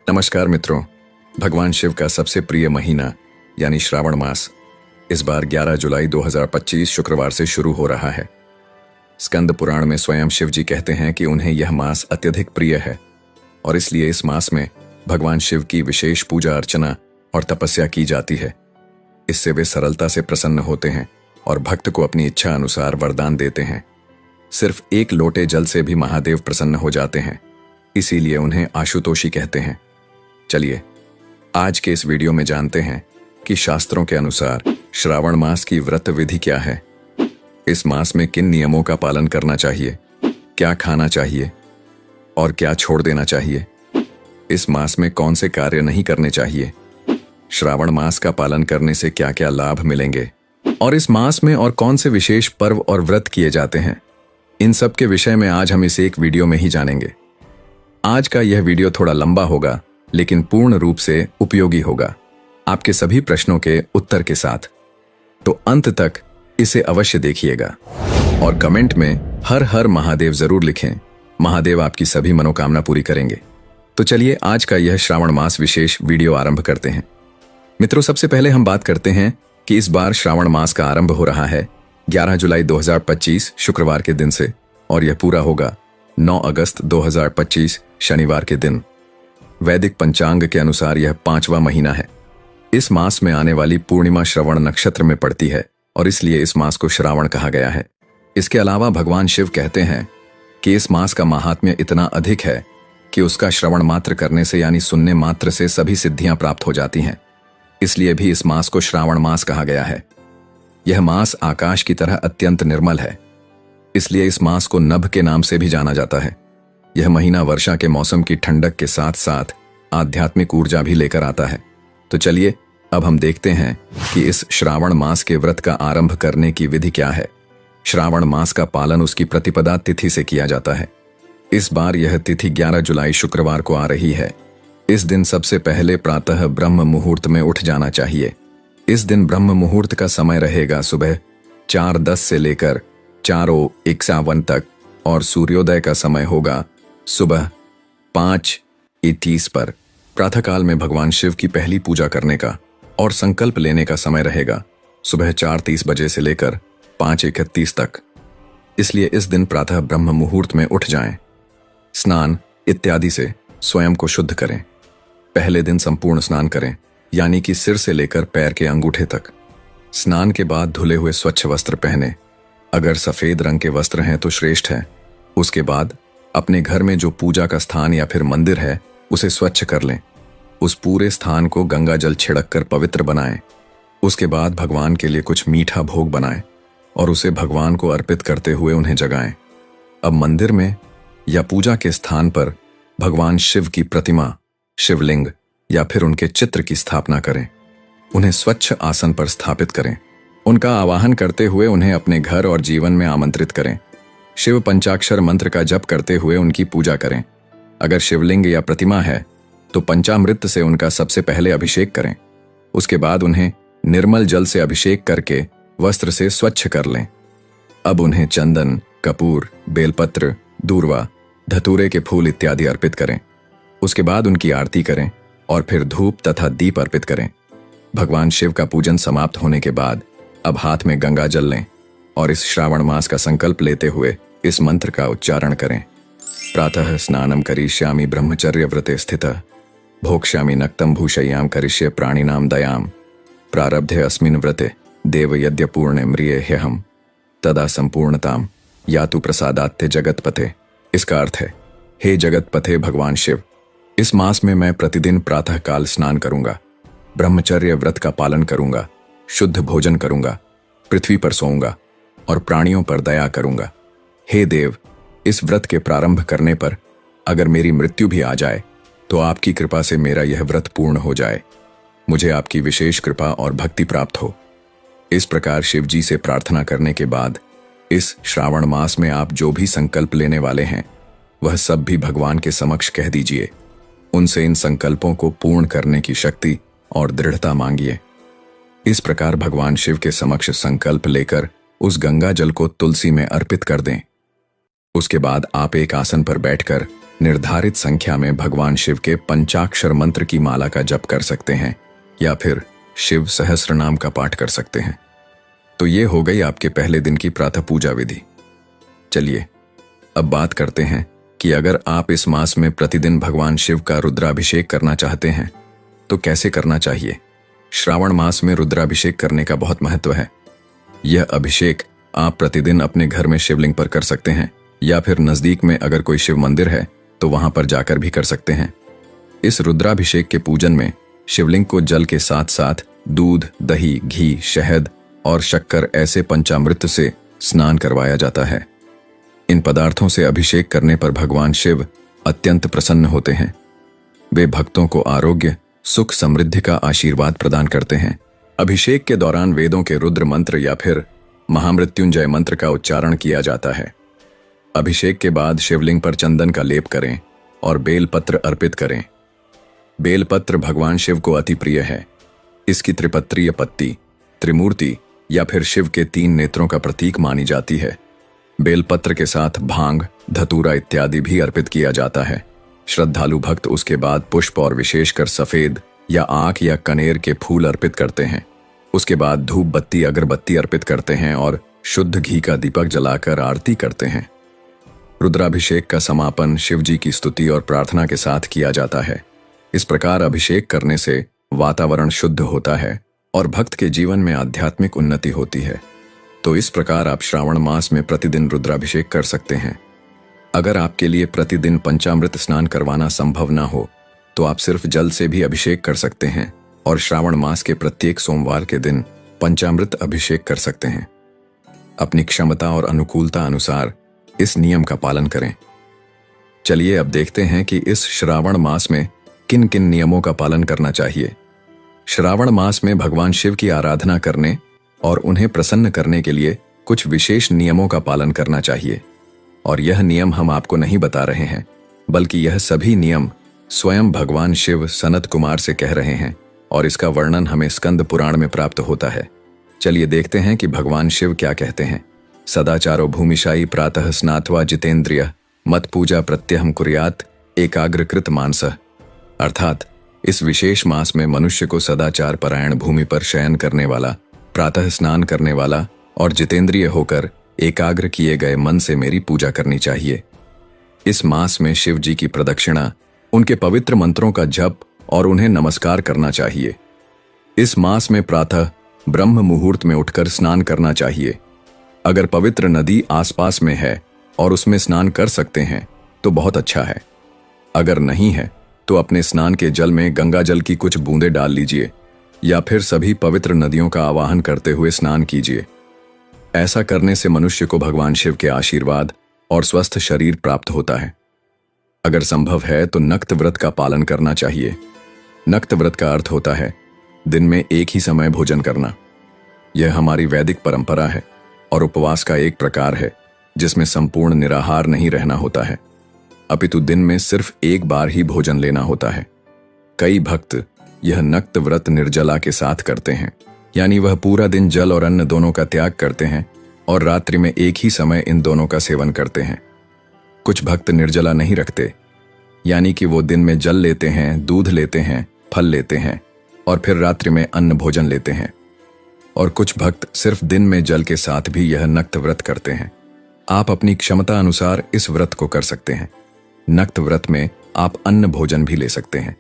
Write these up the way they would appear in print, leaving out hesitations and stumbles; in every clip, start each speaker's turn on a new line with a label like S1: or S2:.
S1: नमस्कार मित्रों। भगवान शिव का सबसे प्रिय महीना यानी श्रावण मास इस बार 11 जुलाई 2025 शुक्रवार से शुरू हो रहा है। स्कंद पुराण में स्वयं शिव जी कहते हैं कि उन्हें यह मास अत्यधिक प्रिय है और इसलिए इस मास में भगवान शिव की विशेष पूजा अर्चना और तपस्या की जाती है। इससे वे सरलता से प्रसन्न होते हैं और भक्त को अपनी इच्छा अनुसार वरदान देते हैं। सिर्फ एक लोटे जल से भी महादेव प्रसन्न हो जाते हैं, इसीलिए उन्हें आशुतोषी कहते हैं। चलिए आज के इस वीडियो में जानते हैं कि शास्त्रों के अनुसार श्रावण मास की व्रत विधि क्या है। इस मास में किन नियमों का पालन करना चाहिए, क्या खाना चाहिए और क्या छोड़ देना चाहिए। इस मास में कौन से कार्य नहीं करने चाहिए, श्रावण मास का पालन करने से क्या क्या लाभ मिलेंगे और इस मास में और कौन से विशेष पर्व और व्रत किए जाते हैं। इन सब के विषय में आज हम इसे एक वीडियो में ही जानेंगे। आज का यह वीडियो थोड़ा लंबा होगा लेकिन पूर्ण रूप से उपयोगी होगा, आपके सभी प्रश्नों के उत्तर के साथ। तो अंत तक इसे अवश्य देखिएगा और कमेंट में हर हर महादेव जरूर लिखें। महादेव आपकी सभी मनोकामना पूरी करेंगे। तो चलिए आज का यह श्रावण मास विशेष वीडियो आरंभ करते हैं। मित्रों, सबसे पहले हम बात करते हैं कि इस बार श्रावण मास का आरंभ हो रहा है 11 जुलाई 2025 शुक्रवार के दिन से और यह पूरा होगा 9 अगस्त 2025 शनिवार के दिन। वैदिक पंचांग के अनुसार यह 5वां महीना है। इस मास में आने वाली पूर्णिमा श्रवण नक्षत्र में पड़ती है और इसलिए इस मास को श्रावण कहा गया है। इसके अलावा भगवान शिव कहते हैं कि इस मास का महात्म्य इतना अधिक है कि उसका श्रवण मात्र करने से यानी सुनने मात्र से सभी सिद्धियां प्राप्त हो जाती हैं। इसलिए भी इस मास को श्रावण मास कहा गया है। यह मास आकाश की तरह अत्यंत निर्मल है, इसलिए इस मास को नभ के नाम से भी जाना जाता है। यह महीना वर्षा के मौसम की ठंडक के साथ साथ आध्यात्मिक ऊर्जा भी लेकर आता है। तो चलिए अब हम देखते हैं कि इस श्रावण मास के व्रत का आरंभ करने की विधि क्या है। श्रावण मास का पालन उसकी प्रतिपदा तिथि से किया जाता है। इस बार यह तिथि 11 जुलाई शुक्रवार को आ रही है। इस दिन सबसे पहले प्रातः ब्रह्म मुहूर्त में उठ जाना चाहिए। इस दिन ब्रह्म मुहूर्त का समय रहेगा सुबह 4:10 से लेकर 4:51 तक और सूर्योदय का समय होगा सुबह 5:30 पर। प्रातःकाल में भगवान शिव की पहली पूजा करने का और संकल्प लेने का समय रहेगा सुबह 4:30 बजे से लेकर 5:31 तक। इसलिए इस दिन प्रातः ब्रह्म मुहूर्त में उठ जाएं। स्नान इत्यादि से स्वयं को शुद्ध करें। पहले दिन संपूर्ण स्नान करें, यानी कि सिर से लेकर पैर के अंगूठे तक। स्नान के बाद धुले हुए स्वच्छ वस्त्र पहने। अगर सफेद रंग के वस्त्र हैं तो श्रेष्ठ है। उसके बाद अपने घर में जो पूजा का स्थान या फिर मंदिर है उसे स्वच्छ कर लें। उस पूरे स्थान को गंगा जल छिड़क कर पवित्र बनाएं। उसके बाद भगवान के लिए कुछ मीठा भोग बनाएं और उसे भगवान को अर्पित करते हुए उन्हें जगाएं। अब मंदिर में या पूजा के स्थान पर भगवान शिव की प्रतिमा, शिवलिंग या फिर उनके चित्र की स्थापना करें। उन्हें स्वच्छ आसन पर स्थापित करें। उनका आवाहन करते हुए उन्हें अपने घर और जीवन में आमंत्रित करें। शिव पंचाक्षर मंत्र का जप करते हुए उनकी पूजा करें। अगर शिवलिंग या प्रतिमा है तो पंचामृत से उनका सबसे पहले अभिषेक करें। उसके बाद उन्हें निर्मल जल से अभिषेक करके वस्त्र से स्वच्छ कर लें। अब उन्हें चंदन, कपूर, बेलपत्र, दूर्वा, धतूरे के फूल इत्यादि अर्पित करें। उसके बाद उनकी आरती करें और फिर धूप तथा दीप अर्पित करें। भगवान शिव का पूजन समाप्त होने के बाद अब हाथ में गंगा जल लें और इस श्रावण मास का संकल्प लेते हुए इस मंत्र का उच्चारण करें। प्रातः स्नानम करिष्यामि ब्रह्मचर्य व्रते स्थितः भोक्ष्यामि नक्तं भूषय्याम करिष्ये प्राणिनां दयाम प्रारब्धे अस्मिन् व्रते देव यद्य पूर्णे म्रिये ह्यहम् तदा संपूर्णताम यातु प्रसादात्ते जगतपते। इसका अर्थ है, हे जगतपते भगवान शिव, इस मास में मैं प्रतिदिन प्रातः काल स्नान करूंगा, ब्रह्मचर्य व्रत का पालन करूंगा, शुद्ध भोजन करूंगा, पृथ्वी पर सोऊंगा और प्राणियों पर दया करूंगा। हे देव, इस व्रत के प्रारंभ करने पर अगर मेरी मृत्यु भी आ जाए तो आपकी कृपा से मेरा यह व्रत पूर्ण हो जाए। मुझे आपकी विशेष कृपा और भक्ति प्राप्त हो। इस प्रकार शिव जी से प्रार्थना करने के बाद इस श्रावण मास में आप जो भी संकल्प लेने वाले हैं वह सब भी भगवान के समक्ष कह दीजिए। उनसे इन संकल्पों को पूर्ण करने की शक्ति और दृढ़ता मांगिए। इस प्रकार भगवान शिव के समक्ष संकल्प लेकर उस गंगा जल को तुलसी में अर्पित कर दें। उसके बाद आप एक आसन पर बैठकर निर्धारित संख्या में भगवान शिव के पंचाक्षर मंत्र की माला का जप कर सकते हैं या फिर शिव सहस्त्र नाम का पाठ कर सकते हैं। तो ये हो गई आपके पहले दिन की प्रातः पूजा विधि। चलिए अब बात करते हैं कि अगर आप इस मास में प्रतिदिन भगवान शिव का रुद्राभिषेक करना चाहते हैं तो कैसे करना चाहिए। श्रावण मास में रुद्राभिषेक करने का बहुत महत्व है। यह अभिषेक आप प्रतिदिन अपने घर में शिवलिंग पर कर सकते हैं या फिर नजदीक में अगर कोई शिव मंदिर है तो वहां पर जाकर भी कर सकते हैं। इस रुद्राभिषेक के पूजन में शिवलिंग को जल के साथ साथ दूध, दही, घी, शहद और शक्कर ऐसे पंचामृत से स्नान करवाया जाता है। इन पदार्थों से अभिषेक करने पर भगवान शिव अत्यंत प्रसन्न होते हैं। वे भक्तों को आरोग्य, सुख, समृद्धि का आशीर्वाद प्रदान करते हैं। अभिषेक के दौरान वेदों के रुद्र मंत्र या फिर महामृत्युंजय मंत्र का उच्चारण किया जाता है। अभिषेक के बाद शिवलिंग पर चंदन का लेप करें और बेलपत्र अर्पित करें। बेलपत्र भगवान शिव को अति प्रिय है। इसकी त्रिपत्रीय पत्ती, त्रिमूर्ति या फिर शिव के 3 नेत्रों का प्रतीक मानी जाती है। बेलपत्र के साथ भांग, धतूरा इत्यादि भी अर्पित किया जाता है। श्रद्धालु भक्त उसके बाद पुष्प और विशेषकर सफेद या आंख या कनेर के फूल अर्पित करते हैं। उसके बाद धूप बत्ती, अगरबत्ती अर्पित करते हैं और शुद्ध घी का दीपक जलाकर आरती करते हैं। रुद्राभिषेक का समापन शिव जी की स्तुति और प्रार्थना के साथ किया जाता है। इस प्रकार अभिषेक करने से वातावरण शुद्ध होता है और भक्त के जीवन में आध्यात्मिक उन्नति होती है। तो इस प्रकार आप श्रावण मास में प्रतिदिन रुद्राभिषेक कर सकते हैं। अगर आपके लिए प्रतिदिन पंचामृत स्नान करवाना संभव ना हो तो आप सिर्फ जल से भी अभिषेक कर सकते हैं और श्रावण मास के प्रत्येक सोमवार के दिन पंचामृत अभिषेक कर सकते हैं। अपनी क्षमता और अनुकूलता अनुसार इस नियम का पालन करें। चलिए अब देखते हैं कि इस श्रावण मास में किन किन नियमों का पालन करना चाहिए। श्रावण मास में भगवान शिव की आराधना करने और उन्हें प्रसन्न करने के लिए कुछ विशेष नियमों का पालन करना चाहिए। और यह नियम हम आपको नहीं बता रहे हैं, बल्कि यह सभी नियम स्वयं भगवान शिव सनत कुमार से कह रहे हैं और इसका वर्णन हमें स्कंद पुराण में प्राप्त होता है। चलिए देखते हैं कि भगवान शिव क्या कहते हैं। सदाचारो भूमिशाई प्रातः स्नात्वा जितेंद्रिय मत पूजा प्रत्यहम कुर्यात एकाग्रकृत मानसः। अर्थात इस विशेष मास में मनुष्य को सदाचार परायण भूमि पर शयन करने वाला, प्रातः स्नान करने वाला और जितेंद्रिय होकर एकाग्र किए गए मन से मेरी पूजा करनी चाहिए। इस मास में शिव जी की प्रदक्षिणा, उनके पवित्र मंत्रों का जप और उन्हें नमस्कार करना चाहिए। इस मास में प्रातः ब्रह्म मुहूर्त में उठकर स्नान करना चाहिए। अगर पवित्र नदी आसपास में है और उसमें स्नान कर सकते हैं तो बहुत अच्छा है। अगर नहीं है तो अपने स्नान के जल में गंगा जल की कुछ बूंदें डाल लीजिए या फिर सभी पवित्र नदियों का आवाहन करते हुए स्नान कीजिए। ऐसा करने से मनुष्य को भगवान शिव के आशीर्वाद और स्वस्थ शरीर प्राप्त होता है। अगर संभव है तो नक्त व्रत का पालन करना चाहिए। नक्त व्रत का अर्थ होता है दिन में एक ही समय भोजन करना। यह हमारी वैदिक परंपरा है और उपवास का एक प्रकार है जिसमें संपूर्ण निराहार नहीं रहना होता है, अपितु दिन में सिर्फ एक बार ही भोजन लेना होता है। कई भक्त यह नक्त व्रत निर्जला के साथ करते हैं, यानी वह पूरा दिन जल और अन्न दोनों का त्याग करते हैं और रात्रि में एक ही समय इन दोनों का सेवन करते हैं। कुछ भक्त निर्जला नहीं रखते, यानी कि वो दिन में जल लेते हैं, दूध लेते हैं, फल लेते हैं और फिर रात्रि में अन्न भोजन लेते हैं। और कुछ भक्त सिर्फ दिन में जल के साथ भी यह नक्त व्रत करते हैं। आप अपनी क्षमता अनुसार इस व्रत को कर सकते हैं। नक्त व्रत में आप अन्न भोजन भी ले सकते हैं,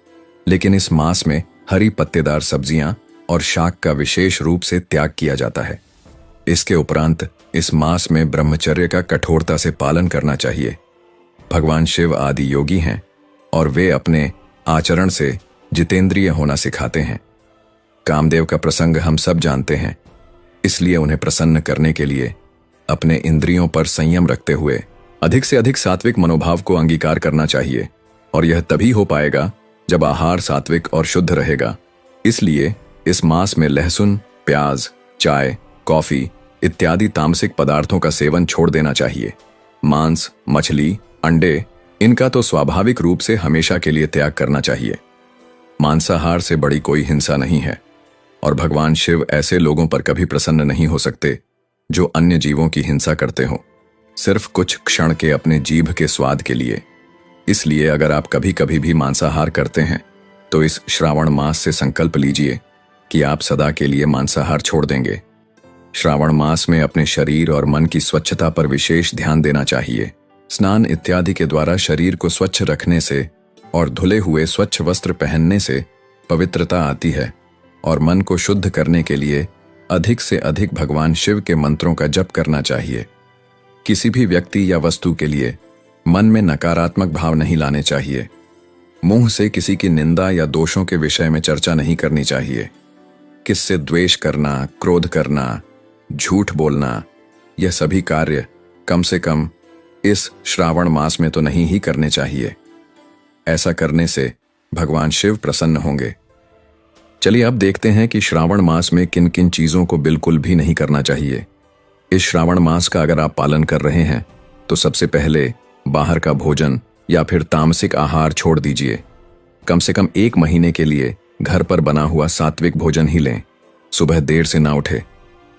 S1: लेकिन इस मास में हरी पत्तेदार सब्जियां और शाक का विशेष रूप से त्याग किया जाता है। इसके उपरांत इस मास में ब्रह्मचर्य का कठोरता से पालन करना चाहिए। भगवान शिव आदि योगी हैं और वे अपने आचरण से जितेंद्रिय होना सिखाते हैं। कामदेव का प्रसंग हम सब जानते हैं, इसलिए उन्हें प्रसन्न करने के लिए अपने इंद्रियों पर संयम रखते हुए अधिक से अधिक सात्विक मनोभाव को अंगीकार करना चाहिए। और यह तभी हो पाएगा जब आहार सात्विक और शुद्ध रहेगा। इसलिए इस मास में लहसुन, प्याज, चाय, कॉफी इत्यादि तामसिक पदार्थों का सेवन छोड़ देना चाहिए। मांस, मछली, अंडे इनका तो स्वाभाविक रूप से हमेशा के लिए त्याग करना चाहिए। मांसाहार से बड़ी कोई हिंसा नहीं है और भगवान शिव ऐसे लोगों पर कभी प्रसन्न नहीं हो सकते जो अन्य जीवों की हिंसा करते हो, सिर्फ कुछ क्षण के अपने जीभ के स्वाद के लिए। इसलिए अगर आप कभी कभी भी मांसाहार करते हैं तो इस श्रावण मास से संकल्प लीजिए कि आप सदा के लिए मांसाहार छोड़ देंगे। श्रावण मास में अपने शरीर और मन की स्वच्छता पर विशेष ध्यान देना चाहिए। स्नान इत्यादि के द्वारा शरीर को स्वच्छ रखने से और धुले हुए स्वच्छ वस्त्र पहनने से पवित्रता आती है और मन को शुद्ध करने के लिए अधिक से अधिक भगवान शिव के मंत्रों का जप करना चाहिए। किसी भी व्यक्ति या वस्तु के लिए मन में नकारात्मक भाव नहीं लाने चाहिए। मुंह से किसी की निंदा या दोषों के विषय में चर्चा नहीं करनी चाहिए। किससे द्वेष करना, क्रोध करना, झूठ बोलना, यह सभी कार्य कम से कम इस श्रावण मास में तो नहीं ही करने चाहिए। ऐसा करने से भगवान शिव प्रसन्न होंगे। चलिए अब देखते हैं कि श्रावण मास में किन किन चीजों को बिल्कुल भी नहीं करना चाहिए। इस श्रावण मास का अगर आप पालन कर रहे हैं तो सबसे पहले बाहर का भोजन या फिर तामसिक आहार छोड़ दीजिए। कम से कम 1 महीने के लिए घर पर बना हुआ सात्विक भोजन ही लें। सुबह देर से ना उठे।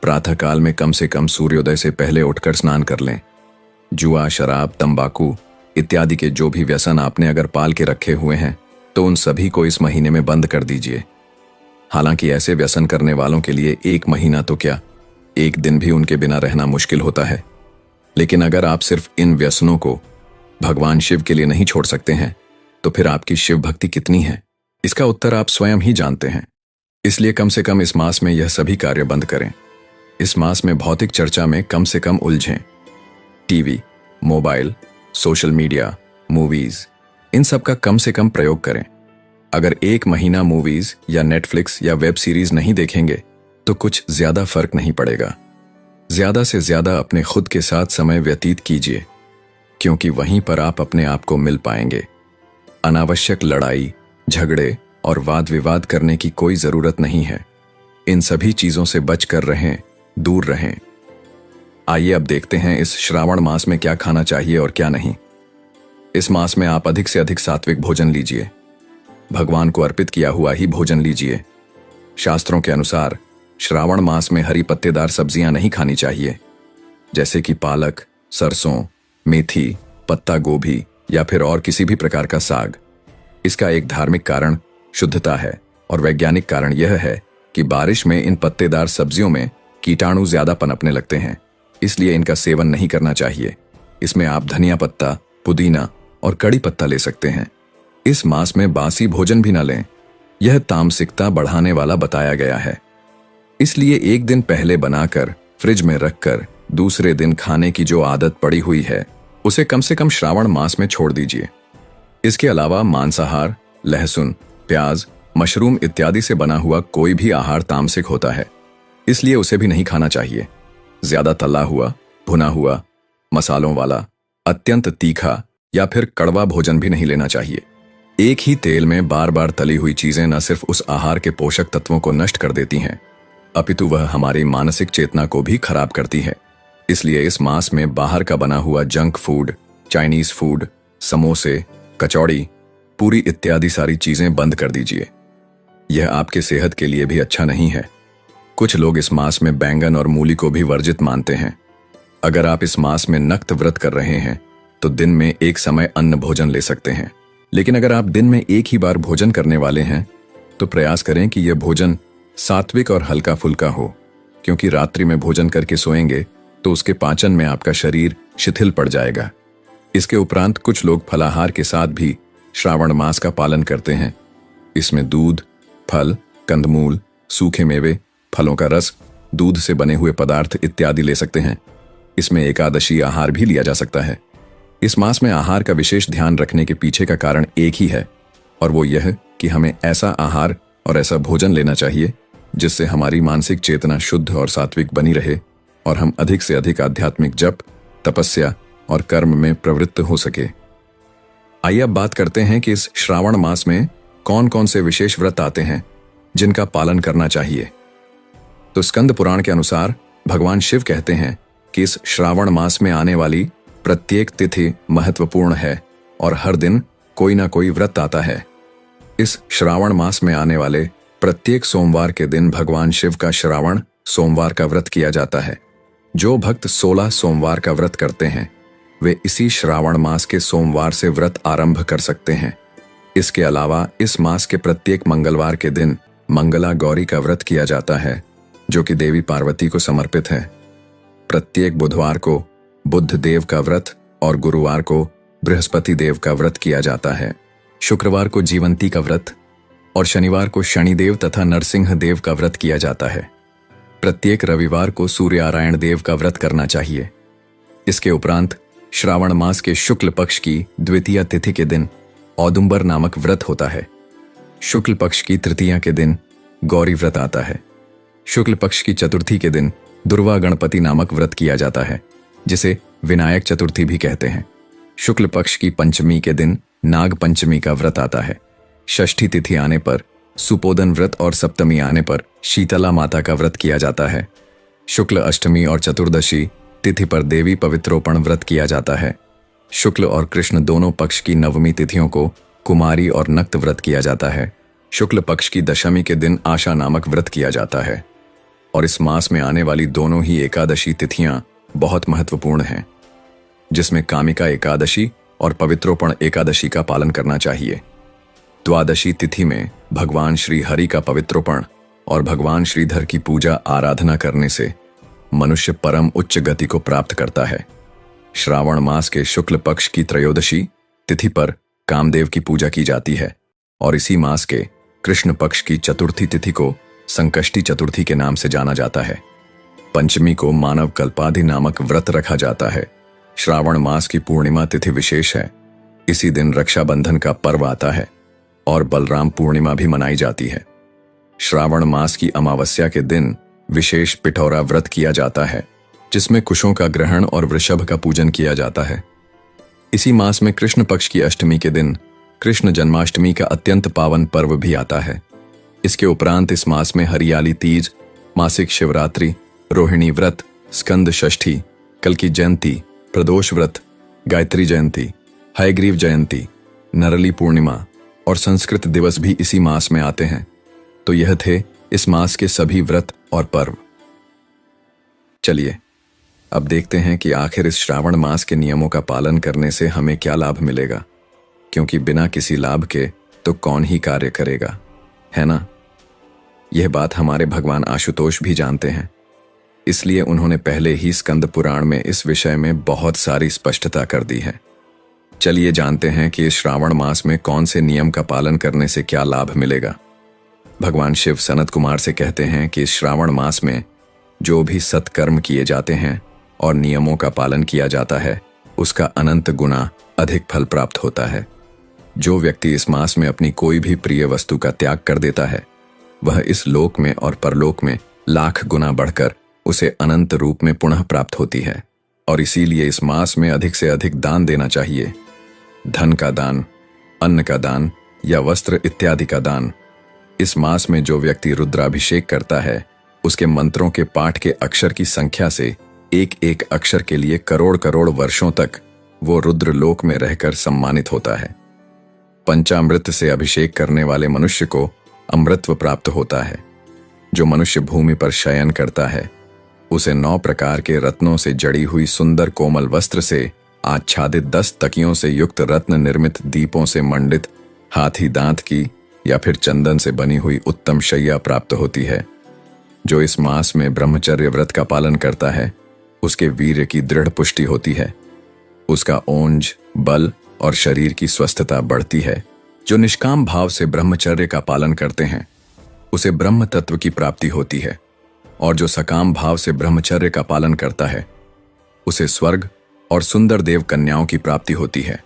S1: प्रातःकाल में कम से कम सूर्योदय से पहले उठकर स्नान कर लें। जुआ, शराब, तंबाकू इत्यादि के जो भी व्यसन आपने अगर पाल के रखे हुए हैं तो उन सभी को इस महीने में बंद कर दीजिए। हालांकि ऐसे व्यसन करने वालों के लिए 1 महीना तो क्या, 1 दिन भी उनके बिना रहना मुश्किल होता है। लेकिन अगर आप सिर्फ इन व्यसनों को भगवान शिव के लिए नहीं छोड़ सकते हैं तो फिर आपकी शिव भक्ति कितनी है, इसका उत्तर आप स्वयं ही जानते हैं। इसलिए कम से कम इस मास में यह सभी कार्य बंद करें। इस मास में भौतिक चर्चा में कम से कम उलझें। TV, mobile, social media, movies, इन सब का कम से कम प्रयोग करें। अगर 1 महीना मूवीज या नेटफ्लिक्स या वेब सीरीज नहीं देखेंगे तो कुछ ज्यादा फर्क नहीं पड़ेगा। ज्यादा से ज्यादा अपने खुद के साथ समय व्यतीत कीजिए, क्योंकि वहीं पर आप अपने आप को मिल पाएंगे। अनावश्यक लड़ाई, झगड़े और वाद विवाद करने की कोई जरूरत नहीं है। इन सभी चीजों से बचकर रहें, दूर रहें। आइए अब देखते हैं इस श्रावण मास में क्या खाना चाहिए और क्या नहीं। इस मास में आप अधिक से अधिक सात्विक भोजन लीजिए। भगवान को अर्पित किया हुआ ही भोजन लीजिए। शास्त्रों के अनुसार श्रावण मास में हरी पत्तेदार सब्जियां नहीं खानी चाहिए, जैसे कि पालक, सरसों, मेथी, पत्ता गोभी या फिर और किसी भी प्रकार का साग। इसका एक धार्मिक कारण शुद्धता है और वैज्ञानिक कारण यह है कि बारिश में इन पत्तेदार सब्जियों में कीटाणु ज्यादा पनपने लगते हैं, इसलिए इनका सेवन नहीं करना चाहिए। इसमें आप धनिया पत्ता, पुदीना और कड़ी पत्ता ले सकते हैं। इस मास में बासी भोजन भी न लें, यह तामसिकता बढ़ाने वाला बताया गया है। इसलिए 1 दिन पहले बनाकर फ्रिज में रखकर दूसरे दिन खाने की जो आदत पड़ी हुई है उसे कम से कम श्रावण मास में छोड़ दीजिए। इसके अलावा मांसाहार, लहसुन, प्याज, मशरूम इत्यादि से बना हुआ कोई भी आहार तामसिक होता है, इसलिए उसे भी नहीं खाना चाहिए। ज्यादा तला हुआ, भुना हुआ, मसालों वाला, अत्यंत तीखा या फिर कड़वा भोजन भी नहीं लेना चाहिए। एक ही तेल में बार बार तली हुई चीजें न सिर्फ उस आहार के पोषक तत्वों को नष्ट कर देती हैं, अपितु वह हमारी मानसिक चेतना को भी खराब करती है। इसलिए इस मास में बाहर का बना हुआ जंक फूड, चाइनीज फूड, समोसे, कचौड़ी, पूरी इत्यादि सारी चीजें बंद कर दीजिए। यह आपके सेहत के लिए भी अच्छा नहीं है। कुछ लोग इस मास में बैंगन और मूली को भी वर्जित मानते हैं। अगर आप इस मास में नक्त व्रत कर रहे हैं तो दिन में 1 समय अन्न भोजन ले सकते हैं। लेकिन अगर आप दिन में 1 ही बार भोजन करने वाले हैं तो प्रयास करें कि यह भोजन सात्विक और हल्का फुल्का हो, क्योंकि रात्रि में भोजन करके सोएंगे तो उसके पाचन में आपका शरीर शिथिल पड़ जाएगा। इसके उपरांत कुछ लोग फलाहार के साथ भी श्रावण मास का पालन करते हैं। इसमें दूध, फल, कंदमूल, सूखे मेवे, फलों का रस, दूध से बने हुए पदार्थ इत्यादि ले सकते हैं। इसमें एकादशी आहार भी लिया जा सकता है। इस मास में आहार का विशेष ध्यान रखने के पीछे का कारण एक ही है, और वो यह कि हमें ऐसा आहार और ऐसा भोजन लेना चाहिए जिससे हमारी मानसिक चेतना शुद्ध और सात्विक बनी रहे और हम अधिक से अधिक आध्यात्मिक जप, तपस्या और कर्म में प्रवृत्त हो सके। आइए अब बात करते हैं कि इस श्रावण मास में कौन कौन से विशेष व्रत आते हैं जिनका पालन करना चाहिए। तो स्कंद पुराण के अनुसार भगवान शिव कहते हैं कि इस श्रावण मास में आने वाली प्रत्येक तिथि महत्वपूर्ण है और हर दिन कोई ना कोई व्रत आता है। इस श्रावण मास में आने वाले प्रत्येक सोमवार के दिन भगवान शिव का श्रावण सोमवार का व्रत किया जाता है। जो भक्त 16 सोमवार का व्रत करते हैं वे इसी श्रावण मास के सोमवार से व्रत आरंभ कर सकते हैं। इसके अलावा इस मास के प्रत्येक मंगलवार के दिन मंगला गौरी का व्रत किया जाता है, जो कि देवी पार्वती को समर्पित है। प्रत्येक बुधवार को बुद्ध देव का व्रत और गुरुवार को बृहस्पति देव का व्रत किया जाता है। शुक्रवार को जीवंती का व्रत और शनिवार को शनिदेव तथा नरसिंह देव का व्रत किया जाता है। प्रत्येक रविवार को सूर्यनारायण देव का व्रत करना चाहिए। इसके उपरांत श्रावण मास के शुक्ल पक्ष की द्वितीय तिथि के दिन औदुंबर नामक व्रत होता है। शुक्ल पक्ष की तृतीया के दिन गौरी व्रत आता है। शुक्ल पक्ष की चतुर्थी के दिन दुर्वा गणपति नामक व्रत किया जाता है, जिसे विनायक चतुर्थी भी कहते हैं। शुक्ल पक्ष की पंचमी के दिन नाग पंचमी का व्रत आता है। षष्ठी तिथि आने पर सुपोदन व्रत और सप्तमी आने पर शीतला माता का व्रत किया जाता है। शुक्ल अष्टमी और चतुर्दशी तिथि पर देवी पवित्रोपण व्रत किया जाता है। शुक्ल और कृष्ण दोनों पक्ष की नवमी तिथियों को कुमारी और नक्त व्रत किया जाता है। शुक्ल पक्ष की दशमी के दिन आशा नामक व्रत किया जाता है। और इस मास में आने वाली दोनों ही एकादशी तिथियां बहुत महत्वपूर्ण हैं, जिसमें कामिका एकादशी और पवित्रोपण एकादशी का पालन करना चाहिए। द्वादशी तिथि में भगवान श्री हरि का पवित्रोपण और भगवान श्रीधर की पूजा आराधना करने से मनुष्य परम उच्च गति को प्राप्त करता है। श्रावण मास के शुक्ल पक्ष की त्रयोदशी तिथि पर कामदेव की पूजा की जाती है और इसी मास के कृष्ण पक्ष की चतुर्थी तिथि को संकष्टी चतुर्थी के नाम से जाना जाता है। पंचमी को मानव कल्पाधि नामक व्रत रखा जाता है। श्रावण मास की पूर्णिमा तिथि विशेष है। इसी दिन रक्षाबंधन का पर्व आता है और बलराम पूर्णिमा भी मनाई जाती है। श्रावण मास की अमावस्या के दिन विशेष पिठौरा व्रत किया जाता है, जिसमें कुशों का ग्रहण और वृषभ का पूजन किया जाता है। इसी मास में कृष्ण पक्ष की अष्टमी के दिन कृष्ण जन्माष्टमी का अत्यंत पावन पर्व भी आता है। इसके उपरांत इस मास में हरियाली तीज, मासिक शिवरात्रि, रोहिणी व्रत, स्कंद षष्ठी, कल्की जयंती, प्रदोष व्रत, गायत्री जयंती, हयग्रीव जयंती, नरली पूर्णिमा और संस्कृत दिवस भी इसी मास में आते हैं। तो यह थे इस मास के सभी व्रत और पर्व। चलिए अब देखते हैं कि आखिर इस श्रावण मास के नियमों का पालन करने से हमें क्या लाभ मिलेगा, क्योंकि बिना किसी लाभ के तो कौन ही कार्य करेगा, है ना। यह बात हमारे भगवान आशुतोष भी जानते हैं, इसलिए उन्होंने पहले ही स्कंद पुराण में इस विषय में बहुत सारी स्पष्टता कर दी है। चलिए जानते हैं कि इस श्रावण मास में कौन से नियम का पालन करने से क्या लाभ मिलेगा। भगवान शिव सनत कुमार से कहते हैं कि इस श्रावण मास में जो भी सत्कर्म किए जाते हैं और नियमों का पालन किया जाता है, उसका अनंत गुना अधिक फल प्राप्त होता है। जो व्यक्ति इस मास में अपनी कोई भी प्रिय वस्तु का त्याग कर देता है, वह इस लोक में और परलोक में लाख गुना बढ़कर उसे अनंत रूप में पुनः प्राप्त होती है। और इसीलिए इस मास में अधिक से अधिक दान देना चाहिए। धन का दान, अन्न का दान या वस्त्र इत्यादि का दान। इस मास में जो व्यक्ति रुद्राभिषेक करता है, उसके मंत्रों के पाठ के अक्षर की संख्या से एक एक अक्षर के लिए करोड़ करोड़ वर्षों तक वो रुद्र लोक में रहकर सम्मानित होता है। पंचामृत से अभिषेक करने वाले मनुष्य को अमृतत्व प्राप्त होता है। जो मनुष्य भूमि पर शयन करता है, उसे 9 प्रकार के रत्नों से जड़ी हुई सुंदर कोमल वस्त्र से आच्छादित 10 तकियों से युक्त रत्न निर्मित दीपों से मंडित हाथी दांत की या फिर चंदन से बनी हुई उत्तम शैया प्राप्त होती है। जो इस मास में ब्रह्मचर्य व्रत का पालन करता है, उसके वीर्य की दृढ़ पुष्टि होती है। उसका ओंज, बल और शरीर की स्वस्थता बढ़ती है। जो निष्काम भाव से ब्रह्मचर्य का पालन करते हैं, उसे ब्रह्म तत्व की प्राप्ति होती है। और जो सकाम भाव से ब्रह्मचर्य का पालन करता है, उसे स्वर्ग और सुंदर देव कन्याओं की प्राप्ति होती है।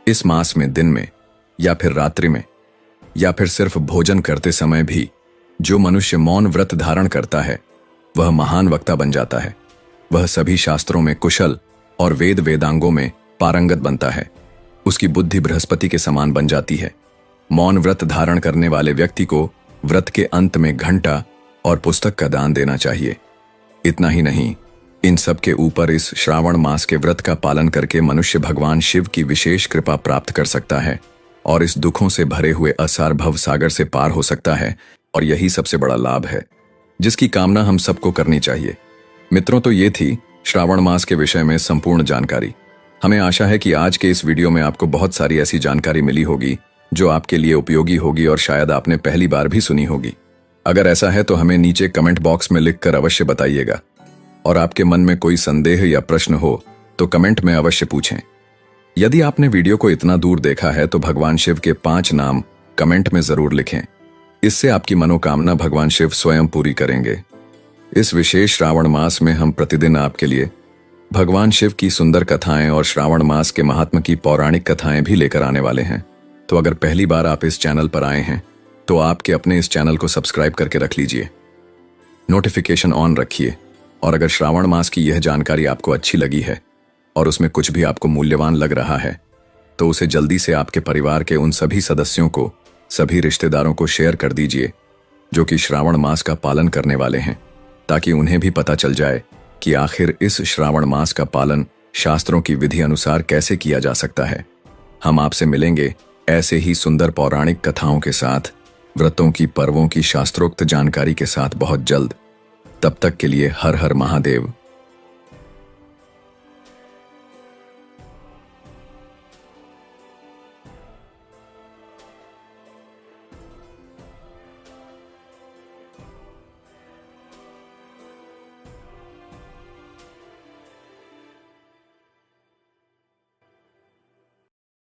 S1: इस मास में दिन में या फिर रात्रि में या फिर सिर्फ भोजन करते समय भी जो मनुष्य मौन व्रत धारण करता है, वह महान वक्ता बन जाता है। वह सभी शास्त्रों में कुशल और वेद वेदांगों में पारंगत बनता है। उसकी बुद्धि बृहस्पति के समान बन जाती है। मौन व्रत धारण करने वाले व्यक्ति को व्रत के अंत में घंटा और पुस्तक का दान देना चाहिए। इतना ही नहीं, इन सब के ऊपर इस श्रावण मास के व्रत का पालन करके मनुष्य भगवान शिव की विशेष कृपा प्राप्त कर सकता है और इस दुखों से भरे हुए असार भव सागर से पार हो सकता है। और यही सबसे बड़ा लाभ है, जिसकी कामना हम सबको करनी चाहिए। मित्रों, तो ये थी श्रावण मास के विषय में संपूर्ण जानकारी। हमें आशा है कि आज के इस वीडियो में आपको बहुत सारी ऐसी जानकारी मिली होगी जो आपके लिए उपयोगी होगी और शायद आपने पहली बार भी सुनी होगी। अगर ऐसा है तो हमें नीचे कमेंट बॉक्स में लिखकर अवश्य बताइएगा और आपके मन में कोई संदेह या प्रश्न हो तो कमेंट में अवश्य पूछें। यदि आपने वीडियो को इतना दूर देखा है तो भगवान शिव के 5 नाम कमेंट में जरूर लिखें। इससे आपकी मनोकामना भगवान शिव स्वयं पूरी करेंगे। इस विशेष श्रावण मास में हम प्रतिदिन आपके लिए भगवान शिव की सुंदर कथाएं और श्रावण मास के महात्म की पौराणिक कथाएं भी लेकर आने वाले हैं। तो अगर पहली बार आप इस चैनल पर आए हैं तो आपके अपने इस चैनल को सब्सक्राइब करके रख लीजिए, नोटिफिकेशन ऑन रखिए और अगर श्रावण मास की यह जानकारी आपको अच्छी लगी है और उसमें कुछ भी आपको मूल्यवान लग रहा है तो उसे जल्दी से आपके परिवार के उन सभी सदस्यों को, सभी रिश्तेदारों को शेयर कर दीजिए जो कि श्रावण मास का पालन करने वाले हैं, ताकि उन्हें भी पता चल जाए कि आखिर इस श्रावण मास का पालन शास्त्रों की विधि अनुसार कैसे किया जा सकता है। हम आपसे मिलेंगे ऐसे ही सुंदर पौराणिक कथाओं के साथ, व्रतों की, पर्वों की शास्त्रोक्त जानकारी के साथ बहुत जल्द। तब तक के लिए हर हर महादेव।